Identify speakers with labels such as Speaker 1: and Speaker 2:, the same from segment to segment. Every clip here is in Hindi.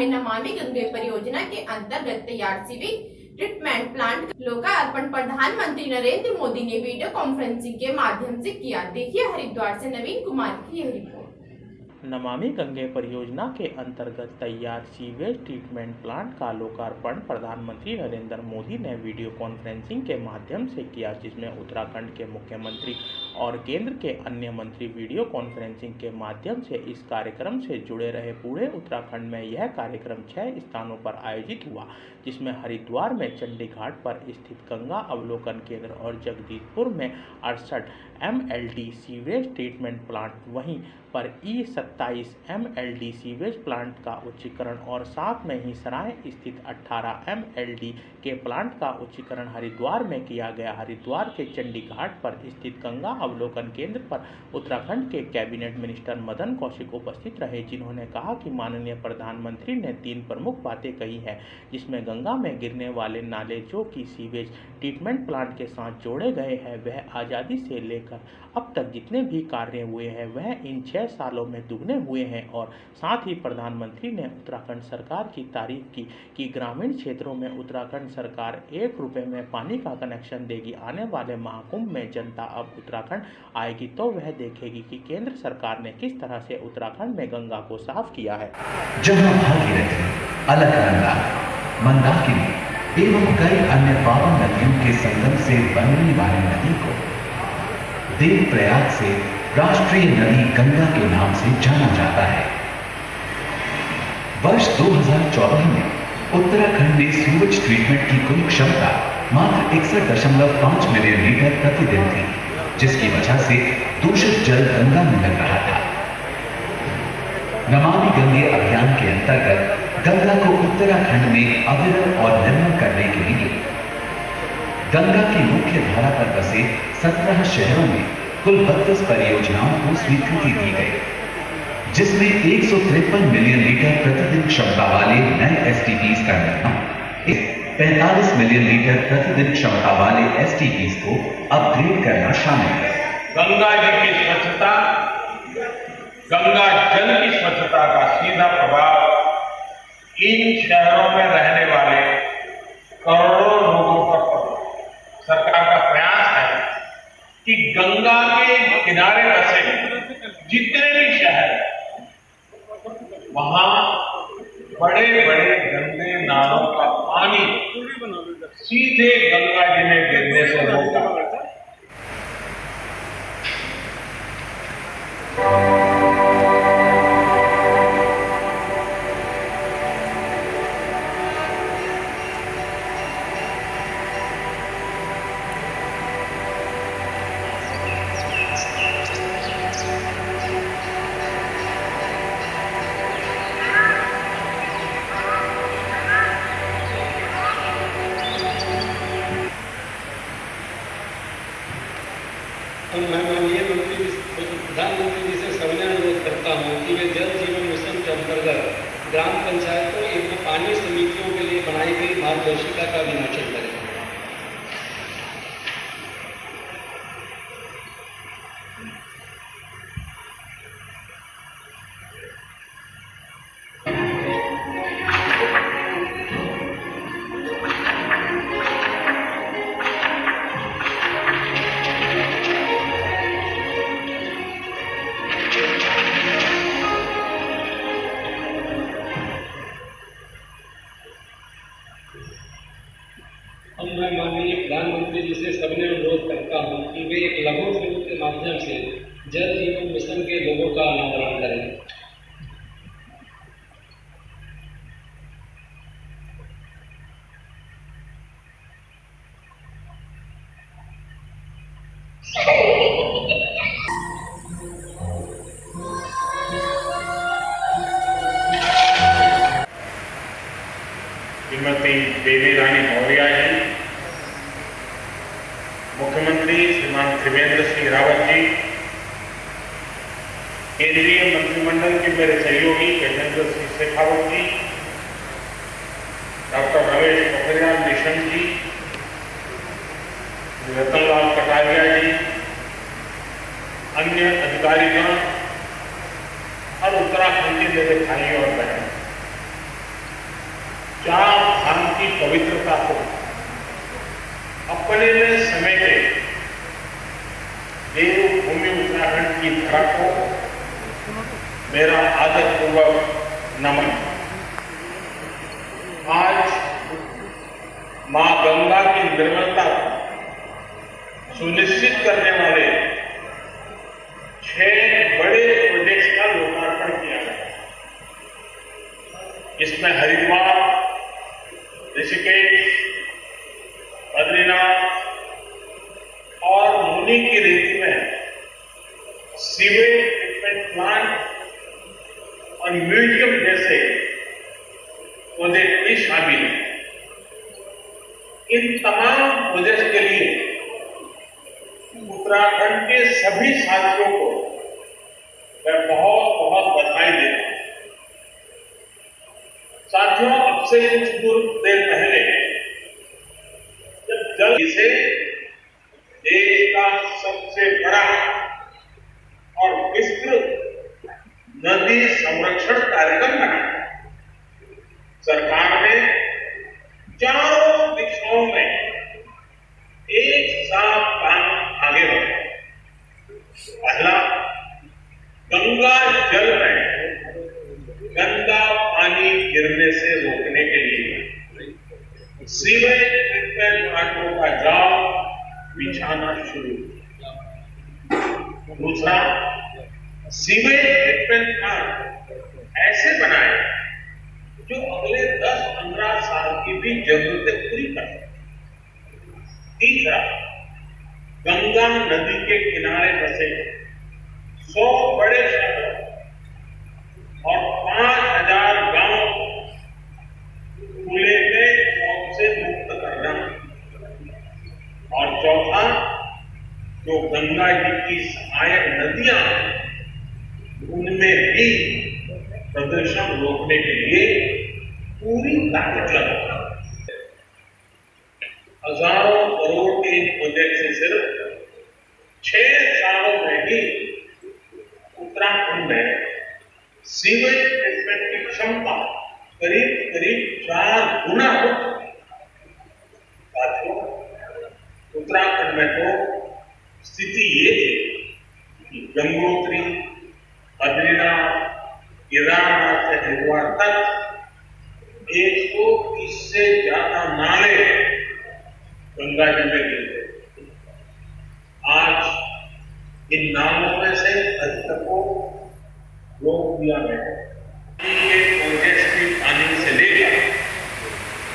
Speaker 1: नमामि गंगे परियोजना के अंतर्गत तैयार सीवेज ट्रीटमेंट प्लांट का लोकार्पण प्रधानमंत्री नरेंद्र मोदी ने वीडियो कॉन्फ्रेंसिंग के माध्यम से किया। देखिए हरिद्वार से नवीन कुमार की यह रिपोर्ट।
Speaker 2: नमामि गंगे परियोजना के अंतर्गत तैयार सीवेज ट्रीटमेंट प्लांट का लोकार्पण प्रधानमंत्री नरेंद्र मोदी ने वीडियो कॉन्फ्रेंसिंग के माध्यम से किया, जिसमें उत्तराखंड के मुख्यमंत्री और केंद्र के अन्य मंत्री वीडियो कॉन्फ्रेंसिंग के माध्यम से इस कार्यक्रम से जुड़े रहे। पूरे उत्तराखंड में यह कार्यक्रम 6 स्थानों पर आयोजित हुआ, जिसमें हरिद्वार में चंडी घाट पर स्थित गंगा अवलोकन केंद्र और जगदीशपुर में 68 MLD सीवेज ट्रीटमेंट प्लांट, वहीं पर E27 MLD सीवेज प्लांट का उच्चीकरण और साथ में ही सराय स्थित 18 MLD के प्लांट का उच्चीकरण हरिद्वार में किया गया। हरिद्वार के चंडी घाट पर स्थित गंगा अवलोकन केंद्र पर उत्तराखंड के कैबिनेट मिनिस्टर मदन कौशिक उपस्थित रहे, जिन्होंने कहा कि माननीय प्रधानमंत्री ने 3 प्रमुख बातें कही है, जिसमें गंगा में गिरने वाले नाले जो कि सीवेज ट्रीटमेंट प्लांट के साथ जोड़े गए हैं, वह आज़ादी से लेकर अब तक जितने भी कार्य हुए हैं वह इन 6 सालों में दुगने हुए हैं। और साथ ही प्रधानमंत्री ने उत्तराखंड सरकार की तारीफ की कि ग्रामीण क्षेत्रों में उत्तराखंड सरकार 1 रुपये में पानी का कनेक्शन देगी। आने वाले महाकुंभ में जनता अब उत्तराखंड आएगी तो वह देखेगी कि केंद्र सरकार ने किस तरह से उत्तराखंड में गंगा को साफ किया है।
Speaker 3: जहाँ भागीरथी, अलकनंदा, मंदाकिनी एवं कई अन्य पावन नदियों के संगम से बनने वाली नदी को देवप्रयाग से राष्ट्रीय नदी गंगा के नाम से जाना जाता है। वर्ष 2014 में उत्तराखंड में सीवेज ट्रीटमेंट की कुल क्षमता मात्र 61.5 मिलियन लीटर प्रतिदिन थी, जिसकी वजह से दूषित जल गंगा में मिल रहा था। नमामि गंगे अभियान के अंतर्गत गंगा को उत्तराखंड में अविरल और निर्मल करने के लिए गंगा की मुख्य धारा पर बसे 17 शहरों में कुल 32 परियोजनाओं को स्वीकृति दी गई, जिसमें 153 मिलियन लीटर प्रतिदिन क्षमता वाले नए STPs का निर्माण, 45 मिलियन लीटर प्रतिदिन क्षमता वाले STPs को अपग्रेड करना शामिल है।
Speaker 4: गंगा जी की स्वच्छता, गंगा जल की स्वच्छता का सीधा प्रभाव इन शहरों में रहने वाले करोड़ों लोगों पर पड़े। सरकार का प्रयास है कि गंगा के किनारे बसे जितने भी शहर वहां बड़े बड़े गंदे नालों का पानी सीधे गंगा जी में गिरने से रोका।
Speaker 5: मैं माननीय प्रधानमंत्री जी से सविनय अनुरोध करता हूँ कि वे जल जीवन मिशन के अंतर्गत ग्राम पंचायतों एवं पानी समितियों के लिए बनाई गई मार्गदर्शिका का विमोचन करें। अब मैं माननीय प्रधानमंत्री जी से सविनय अनुरोध करता हूँ कि वे एक लघु फिल्म के माध्यम से जल जीवन मिशन के लोगों का अनावरण करें।
Speaker 4: श्रीमती देवी रानी मौर्य जी, मुख्यमंत्री श्रीमान त्रिवेंद्र सिंह रावत जी, केंद्रीय मंत्रिमंडल के मेरे सहयोगी गजेंद्र सिंह शेखावत जी, डॉक्टर रमेश पोखरियाल निशंक जी, रतनलाल कटारिया जी, अन्य अधिकारीगण और उत्तराखंड के मेरे भाइयों और बहन, चार धाम की पवित्रता को अपने में समेटे देवभूमि उत्तराखंड की धरा को मेरा आदरपूर्वक नमन। आज मां गंगा की निर्मलता को सुनिश्चित करने वाले 6 बड़े प्रोजेक्ट्स का लोकार्पण किया गया। इसमें हरिद्वार, ऋषिकेश, बद्रीनाथ और मुनि की रेती में सीवेज ट्रीटमेंट प्लांट और म्यूजियम जैसे प्रोजेक्ट भी शामिल हैं। इन तमाम प्रोजेक्ट के लिए उत्तराखंड के सभी साथियों को मैं बहुत बहुत बधाई देता हूं। साथियों, अब से कुछ देर पहले जब जल से देश का सबसे बड़ा और विस्तृत नदी संरक्षण कार्यक्रम बना, सरकार ने चारों दिशाओं में एक साथ काम आगे बढ़ा। पहला, गंगा जल में गंदा पानी गिरने से रोकने के लिए सीवेज ट्रीटमेंट प्लांटों का जाल बिछाना शुरू किया। दूसरा, सीवेज ट्रीटमेंट प्लांट ऐसे बनाए जो अगले 10-15 साल की भी जरूरतें पूरी कर सके। तीसरा, गंगा नदी के किनारे बसे 100 बड़े शहरों और 5000 गांवों को खुले में शौच से मुक्त करना। और चौथा, जो गंगा जी की सहायक नदियां हैं उनमें भी प्रदूषण रोकने के लिए पूरी ताकत लगाना। हजारों करोड़ के प्रोजेक्ट से सिर्फ 6 सालों में ही उत्तराखंड में सीवेज ट्रीटमेंट की क्षमता करीब 4 गुना हो चुकी है। साथियों, उत्तराखंड में तो स्थिति ये थी कि गंगोत्री, बद्रीनाथ, केदारनाथ से हरिद्वार तक 130 से ज्यादा नाले गंगा जी में गिरते। आज इन नालों में से अधिकतर को रोक दिया गया। प्रोजेक्ट की प्लानिंग से लेकर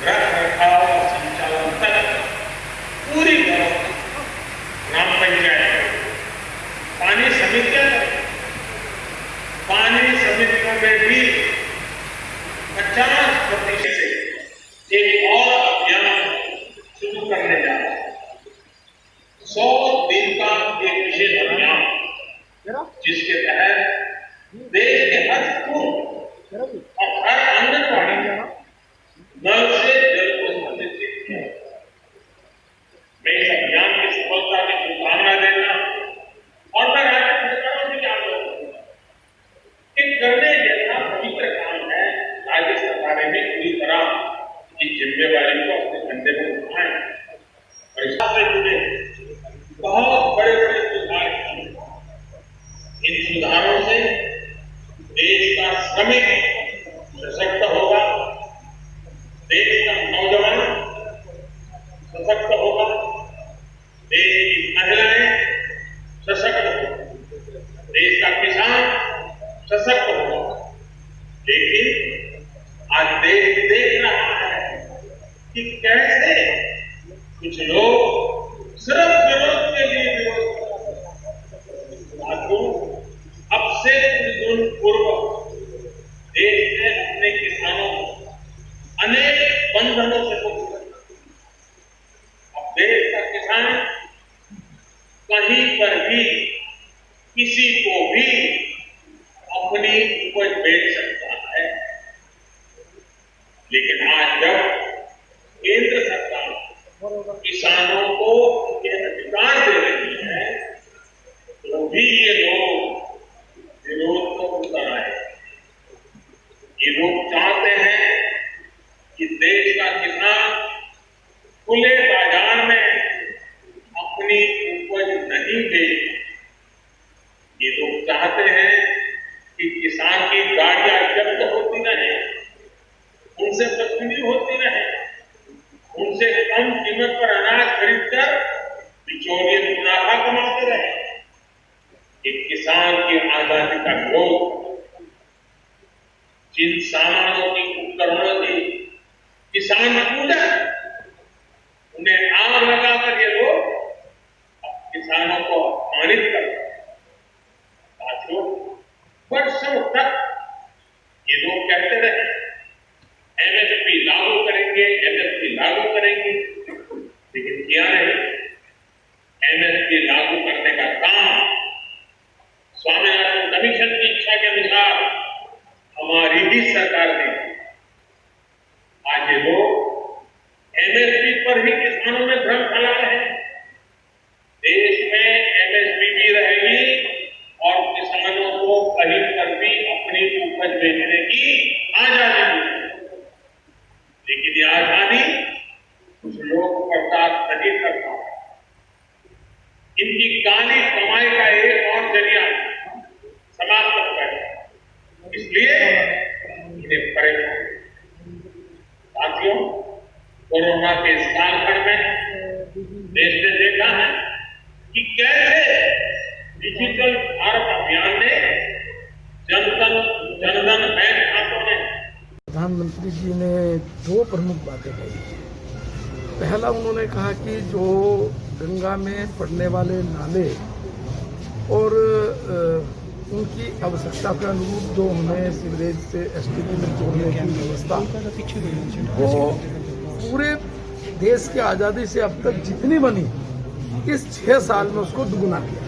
Speaker 4: रख रखाव और संचालन तक पूरी व्यवस्था ग्राम पंचायत, पानी समितियां, पानी समितियों में भी 50% से एक और अभियान शुरू करने जा रहा है। 100 दिन का एक विशेष अभियान जिसके तहत देश के हर स्कूल और हर आंगनबाड़ी नल से जल को संरक्षित किया। मैं इस अभियान की सफलता की शुभकामना देता और मैं राज्य सरकारों से आग्रह करूंगा कि करने जैसा पवित्र काम है, राज्य सरकारें भी पूरी तरह इस जिम्मेवारी को अपने कंधे पर उठाएं और इससे जुड़े बहुत बड़े बड़े सुधार किए। इन सुधारों से देश का श्रमिक सशक्त होगा, देश का नौजवान सशक्त होगा, देश की महिलाएं सशक्त होगी, देश का किसान सशक्त होगा। लेकिन आज देश देख रहा है कि कैसे कुछ लोग सिर्फ विरोध के लिए विरोध साथियों, अब से कुछ दिन पूर्व देश ने अपने किसानों को अनेक बंधनों से मुक्त किया। अब देश का किसान कहीं पर भी किसी को भी अपनी उपज बेच सकता है। लेकिन आज जब केंद्र सरकार किसानों को उनके अधिकार दे रही है तो भी ये लोग विरोध को उतर आए। ये लोग चाहते हैं कि खरीदकर बिचौलिए मुनाफा कमाते रहे। एक किसान की आजादी का ग्रोथ, जिन सामानों की, उपकरणों की किसान ने पूजा, उन्हें आग लगाकर ये लोग किसानों को अपमानित कर रहे हैं। साथियों, वर्षों तक ये लोग कहते रहे एमएसपी लागू करेंगे, एमएसपी लागू करेंगे, लेकिन किया नहीं। एमएसपी लागू करने का काम स्वामीनाथन कमीशन की इच्छा के अनुसार हमारी भी सरकार ने। आज ये लोग एमएसपी पर ही किसानों में भ्रम फैला रहे हैं। देश में एमएसपी भी रहेगी और किसानों को कहीं पर भी अपनी उपज बेचने की आजादी मिलेगी। लेकिन ये आजादी कुछ लोग बर्दाश्त नहीं कर पा रहे। इनकी काली कमाई का एक और जरिया समाप्त हो गया, इसलिए इन्हें परेशान। साथियों, कोरोना के इस कालखंड में देश ने देखा है कि कैसे डिजिटल भारत अभियान ने जनधन बैंक खातों में।
Speaker 6: प्रधानमंत्री जी ने दो प्रमुख बातें कही। पहला, उन्होंने कहा कि जो गंगा में पड़ने वाले नाले और उनकी आवश्यकता के अनुरूप जो हमें सीवरेज से एसटीपी में जोड़ने की व्यवस्था, वो पूरे देश की आज़ादी से अब तक जितनी बनी, इस 6 साल में उसको दुगुना किया।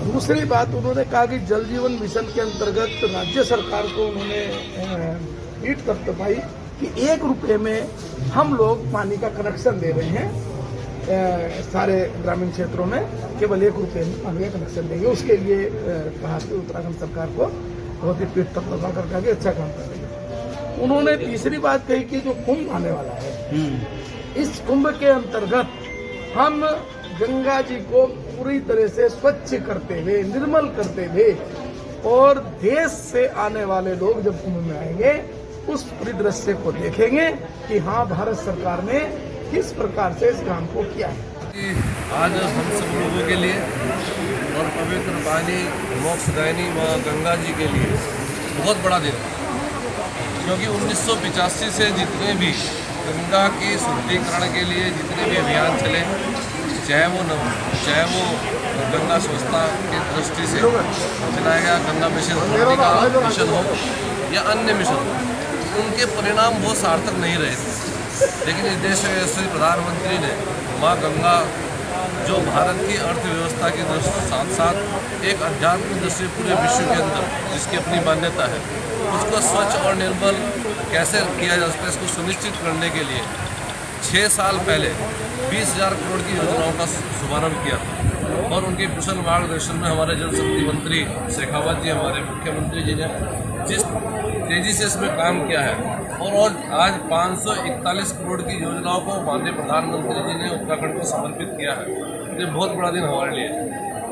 Speaker 6: दूसरी बात, उन्होंने कहा कि जल जीवन मिशन के अंतर्गत राज्य सरकार को उन्होंने ईट तपतपाई कि 1 रुपये में हम लोग पानी का कनेक्शन दे रहे हैं। सारे ग्रामीण क्षेत्रों में केवल 1 रुपये में पानी का कनेक्शन देंगे। उसके लिए कहा कि उत्तराखंड सरकार को बहुत ही पीठ तपतपा करके अच्छा काम कर रही है। उन्होंने तीसरी बात कही कि जो कुंभ आने वाला है, इस कुंभ के अंतर्गत हम गंगा जी को पूरी तरह से स्वच्छ करते हुए, निर्मल करते हुए, और देश से आने वाले लोग जब कुंभ में आएंगे उस परिदृश्य को देखेंगे कि हाँ, भारत सरकार ने किस प्रकार से इस काम को किया है।
Speaker 7: आज हम सब लोगों के लिए और पवित्र पानी मोक्षदायिनी माँ गंगा जी के लिए बहुत बड़ा दिन है, क्योंकि 1985 से जितने भी गंगा की शुद्धिकरण के लिए जितने भी अभियान चले, चाहे वो गंगा स्वच्छता की दृष्टि से चलाया गया गंगा मिशन का मिशन हो या अन्य मिशन हो, उनके परिणाम बहुत सार्थक नहीं रहे थे। लेकिन इस देश में श्री प्रधानमंत्री ने माँ गंगा, जो भारत की अर्थव्यवस्था की दृष्टि साथ साथ एक आध्यात्मिक दृष्टि पूरे विश्व के अंदर जिसकी अपनी मान्यता है, उसको स्वच्छ और निर्मल कैसे किया जा सकता है, इसको सुनिश्चित करने के लिए 6 साल पहले 20,000 करोड़ की योजनाओं का शुभारंभ किया था। और उनके कुशल मार्गदर्शन में हमारे जल शक्ति मंत्री शेखावत जी, हमारे मुख्यमंत्री जी ने जिस तेजी से इसमें काम किया है, और आज 541 करोड़ की योजनाओं को माननीय प्रधानमंत्री जी ने उत्तराखंड को समर्पित किया है। ये बहुत बड़ा दिन हमारे लिए,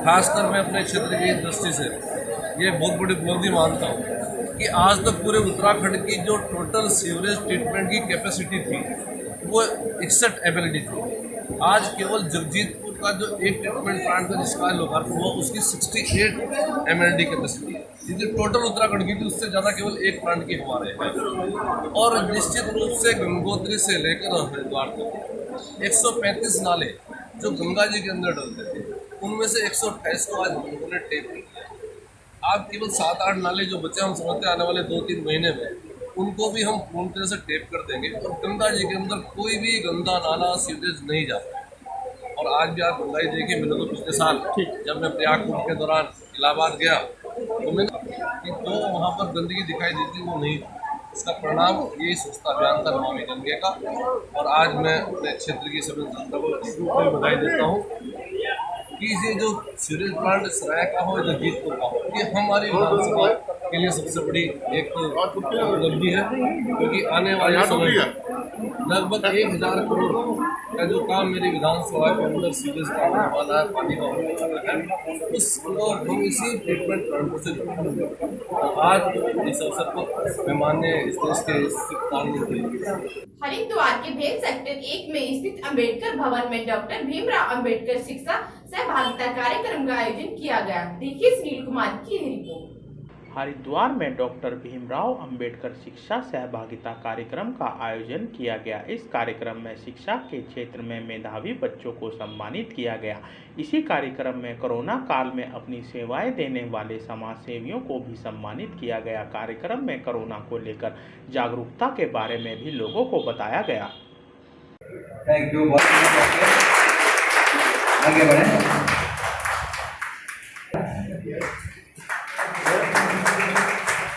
Speaker 7: खासकर मैं अपने क्षेत्र की दृष्टि से ये बहुत बड़ी उपलब्धि मानता हूँ कि आज तक पूरे उत्तराखंड की जो टोटल सीवरेज ट्रीटमेंट की कैपेसिटी थी वो 61 MLD थी। आज केवल जगजीतपुर का जो एक ट्रीटमेंट प्लांट का जिसका लोकार्पण हुआ, उसकी 68 MLD कैपेसिटी, जितनी टोटल उत्तराखंड की थी उससे ज़्यादा केवल एक प्लांट की हमारे है। और निश्चित रूप से गंगोत्री से लेकर हरिद्वार तक 135 नाले जो गंगा जी के अंदर डलते थे, उनमें से 128 को आज हम लोगों ने टेप कर दिया। आप केवल 7-8 नाले जो बचे, हम समझते आने वाले 2-3 महीने में उनको भी हम पूर्ण तरह से टेप कर देंगे और गंगा जी के अंदर कोई भी गंदा नाला सीवरेज नहीं जाता। और आज भी आप गंगा जी देखिए, मैंने तो पिछले साल जब मैं प्रयाग कुंभ के दौरान इलाहाबाद गया तो मैंने कि तो वहाँ पर गंदगी दिखाई देती वो नहीं थी। इसका परिणाम यही स्वच्छता अभियान था नमामि गंगे का। और आज मैं अपने क्षेत्र की सभी जनता को इस रूप में बधाई देता हूँ कि ये जो सीवरेज प्लांट सराय का हो या जगजीतपुर का हो, ये हमारी विधानसभा के लिए सबसे बड़ी एक उपलब्धि है, क्योंकि आने वाले समय में लगभग 1,000 करोड़ का जो काम मेरी विधानसभा के अंदर सीधे से होने वाला है, पानी का होने वाला है, उसको हम इसी ट्रीटमेंट प्लांट से जुड़े आज इस अवसर पर मैं माननीय इस देश के प्रधानमंत्री
Speaker 1: हरिद्वार के भेल सेक्टर 1 में स्थित अंबेडकर भवन में डॉक्टर भीमराव अंबेडकर शिक्षा सहभागिता कार्यक्रम का आयोजन किया गया। देखिए सुनील कुमार की यह रिपोर्ट।
Speaker 2: हरिद्वार में डॉक्टर भीमराव अंबेडकर शिक्षा सहभागिता कार्यक्रम का आयोजन किया गया। इस कार्यक्रम में शिक्षा के क्षेत्र में मेधावी बच्चों को सम्मानित किया गया। इसी कार्यक्रम में कोरोना काल में अपनी सेवाएं देने वाले समाज सेवियों को भी सम्मानित किया गया। कार्यक्रम में कोरोना को लेकर जागरूकता के बारे में भी लोगों को बताया गया।
Speaker 3: थैंक यू, आगे बढ़े।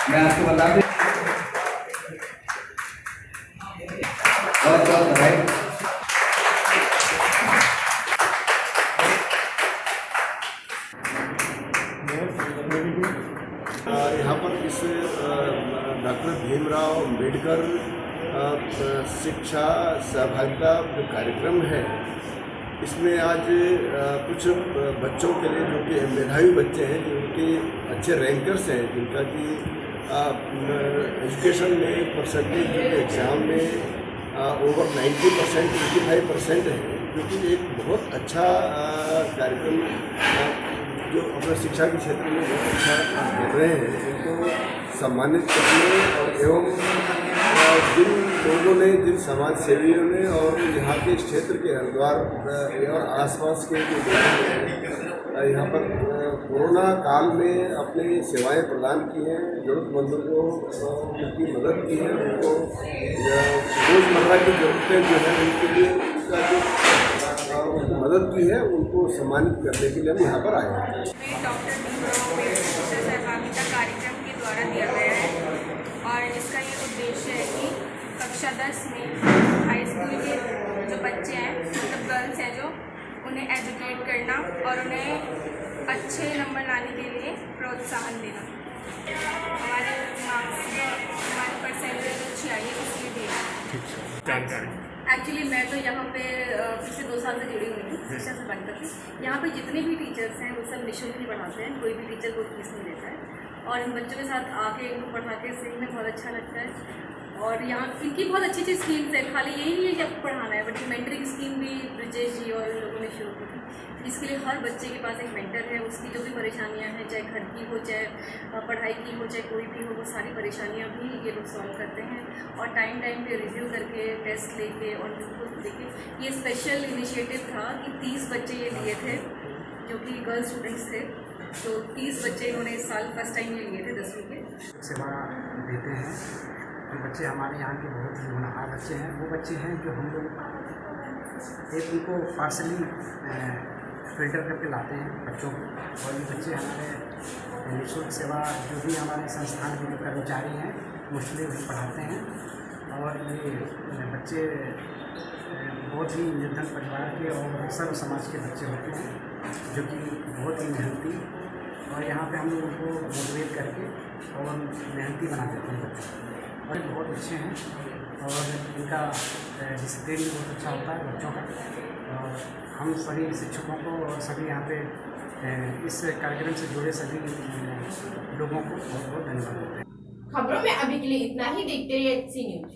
Speaker 3: मैं आपको बता दूं, बहुत बहुत बधाई।
Speaker 8: यहाँ पर इस डॉक्टर भीमराव अंबेडकर शिक्षा सहभागिता जो कार्यक्रम है, इसमें आज कुछ बच्चों के लिए जो कि मेधावी बच्चे हैं, जिनके अच्छे रैंकर्स हैं, जिनका कि एजुकेशन में परसेंटेज जो कि एग्ज़ाम में ओवर 90%, 85% है, जो कि एक बहुत अच्छा कार्यक्रम जो अपने शिक्षा के क्षेत्र में बहुत अच्छा कर रहे हैं, उनको सम्मानित करने और एवं जिन लोगों ने, जिन समाज सेवियों ने और यहाँ के क्षेत्र के हरिद्वार और आसपास के जो लोगों ने यहाँ पर कोरोना काल में अपनी सेवाएं प्रदान की हैं, जरूरतमंदों को उनकी मदद की है, उनको रोज़मर्रा की ज़रूरतें जो है उनके लिए उनका जो मदद की है, उनको सम्मानित करने के लिए हम यहाँ पर आए हैं।
Speaker 9: डॉक्टर भीमराव अंबेडकर शिक्षा सहभागिता कार्यक्रम के द्वारा दिया गया है और इसका ये उद्देश्य है कि कक्षा 10 में हाई स्कूल के जो बच्चे हैं, मतलब गर्ल्स हैं, जो उन्हें एजुकेट करना और उन्हें अच्छे नंबर लाने के लिए प्रोत्साहन देना। हमारे मार्क्स हमारे परसेंटेज अच्छी आई है, इसलिए दिया। एक्चुअली मैं तो यहाँ पे पिछले 2 साल से जुड़ी हुई हूँ शिक्षा सहभागिता से। यहाँ पे जितने भी टीचर्स हैं वो सब निःशुल्क ही पढ़ाते हैं, कोई भी टीचर कोई फीस नहीं देता है और इन बच्चों के साथ आके इनको पढ़ा के सीखने में बहुत अच्छा लगता है। और यहाँ इनकी बहुत अच्छी अच्छी स्कीम्स है, खाली यही नहीं है कि आपको पढ़ाना है, बट मेंटरिंग स्कीम भी ब्रिजेश जी और लोगों ने शुरू की थी। इसके लिए हर बच्चे के पास एक मेंटर है, उसकी जो भी परेशानियाँ हैं, चाहे घर की हो, चाहे पढ़ाई की हो, चाहे कोई भी हो, वो सारी परेशानियाँ भी ये लोग सॉल्व करते हैं और टाइम पे रिव्यू करके, टेस्ट लेके और उनको देखे। ये स्पेशल इनिशिएटिव था कि 30 बच्चे ये लिए थे जो कि गर्ल्स स्टूडेंट्स थे, तो 30 बच्चे इन्होंने इस साल फर्स्ट टाइम ये लिए थे 10वीं के।
Speaker 10: सेवा देते हैं तो बच्चे हमारे यहाँ के बहुत ही होनहार बच्चे हैं। वो बच्चे हैं जो हम लोग एक उनको पार्सली फिल्टर करके लाते हैं बच्चों को, और ये बच्चे हमारे निःशुल्क सेवा जो भी हमारे संस्थान के जो कर्मचारी हैं मुश्किल वही पढ़ाते हैं। और ये बच्चे बहुत ही निर्धन परिवार के और सर्व समाज के बच्चे होते हैं जो कि बहुत ही मेहनती, और यहाँ पे हम लोग उनको मोटिवेट करके और मेहनती बना देते हैं बच्चों, और बहुत अच्छे हैं और इनका डिसिप्लिन भी बहुत अच्छा होता है बच्चों का। और हम सभी शिक्षकों को और सभी यहाँ पे इस कार्यक्रम से जुड़े सभी लोगों को बहुत बहुत धन्यवाद देते हैं।
Speaker 1: खबरों में अभी के लिए इतना ही। देखते रहिए HC न्यूज।